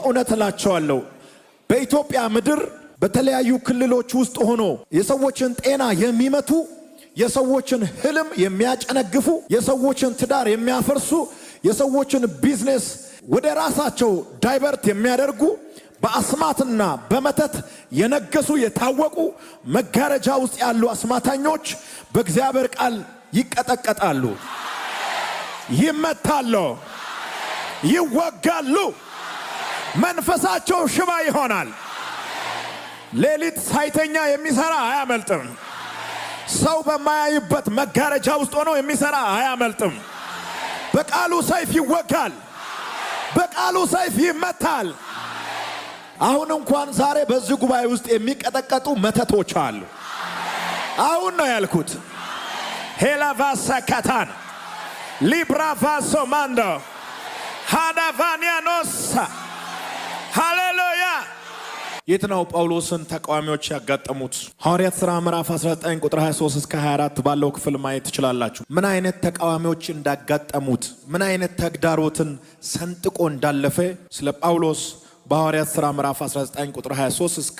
በእውነት እላቸዋለሁ በኢትዮጵያ ምድር በተለያዩ ክልሎች ውስጥ ሆኖ የሰዎችን ጤና የሚመቱ የሰዎችን ህልም የሚያጨነግፉ የሰዎችን ትዳር የሚያፈርሱ የሰዎችን ቢዝነስ ወደ ራሳቸው ዳይቨርት የሚያደርጉ በአስማትና በመተት የነገሱ የታወቁ መጋረጃ ውስጥ ያሉ አስማተኞች በእግዚአብሔር ቃል ይቀጠቀጣሉ፣ ይመታሉ፣ ይወጋሉ። መንፈሳቸው ሽባ ይሆናል። ሌሊት ሳይተኛ የሚሰራ አያመልጥም። ሰው በማያይበት መጋረጃ ውስጥ ሆኖ የሚሰራ አያመልጥም። በቃሉ ሰይፍ ይወጋል፣ በቃሉ ሰይፍ ይመታል። አሁን እንኳን ዛሬ በዚህ ጉባኤ ውስጥ የሚቀጠቀጡ መተቶች አሉ። አሁን ነው ያልኩት። ሄላቫሳ ካታን ሊብራቫሶ ማንዶ ሃዳቫኒያኖሳ ሃሌሉያ። የት ነው ጳውሎስን ተቃዋሚዎች ያጋጠሙት? ሐዋርያት ሥራ ምዕራፍ 19 ቁጥር 23 እስከ 24 ባለው ክፍል ማየት ትችላላችሁ። ምን አይነት ተቃዋሚዎች እንዳጋጠሙት፣ ምን አይነት ተግዳሮትን ሰንጥቆ እንዳለፈ ስለ ጳውሎስ በሐዋርያት ሥራ ምዕራፍ 19 ቁጥር 23 እስከ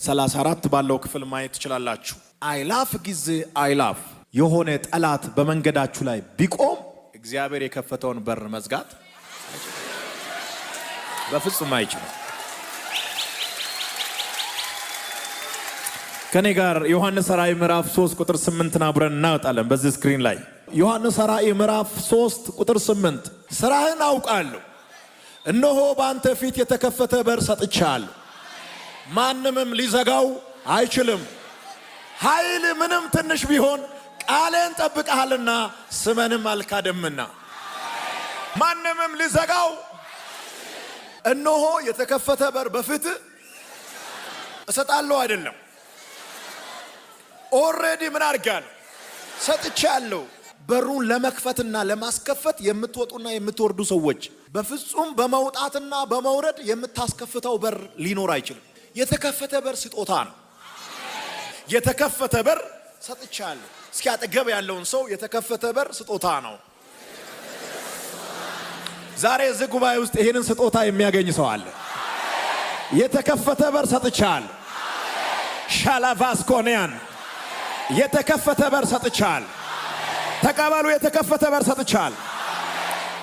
34 ባለው ክፍል ማየት ትችላላችሁ። አይላፍ ጊዜ አይላፍ የሆነ ጠላት በመንገዳችሁ ላይ ቢቆም እግዚአብሔር የከፈተውን በር መዝጋት በፍጹም አይችልም። ከኔ ጋር ዮሐንስ ራእይ ምዕራፍ 3 ቁጥር 8 አብረን እናወጣለን በዚህ ስክሪን ላይ። ዮሐንስ ራእይ ምዕራፍ 3 ቁጥር 8 ስራህን አውቃለሁ፣ እነሆ በአንተ ፊት የተከፈተ በር ሰጥቻለሁ፣ ማንምም ሊዘጋው አይችልም። ኃይል ምንም ትንሽ ቢሆን ቃሌን ጠብቀሃልና ስመንም አልካደምና ማንምም ሊዘጋው። እነሆ የተከፈተ በር በፊት እሰጣለሁ አይደለም፣ ኦሬዲ ምን አድርጋለሁ? ሰጥቻለሁ። በሩን ለመክፈትና ለማስከፈት የምትወጡና የምትወርዱ ሰዎች በፍጹም በመውጣትና በመውረድ የምታስከፍተው በር ሊኖር አይችልም። የተከፈተ በር ስጦታ ነው። የተከፈተ በር ሰጥቻለሁ። እስኪ አጠገብ ያለውን ሰው የተከፈተ በር ስጦታ ነው። ዛሬ እዚህ ጉባኤ ውስጥ ይሄንን ስጦታ የሚያገኝ ሰው አለ። የተከፈተ በር ሰጥቻለሁ። ሻላቫስኮኒያን የተከፈተ በር ሰጥቻለሁ። ተቀበሉ። የተከፈተ በር ሰጥቻለሁ።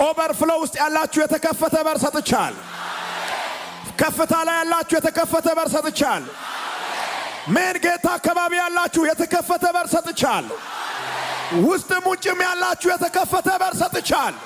ኦቨርፍሎ ውስጥ ያላችሁ የተከፈተ በር ሰጥቻለሁ። ከፍታ ላይ ያላችሁ የተከፈተ በር ሰጥቻለሁ። ሜን ጌታ አካባቢ ያላችሁ የተከፈተ በር ሰጥቻለሁ። ውስጥም ውጭም ያላችሁ የተከፈተ በር ሰጥቻለሁ።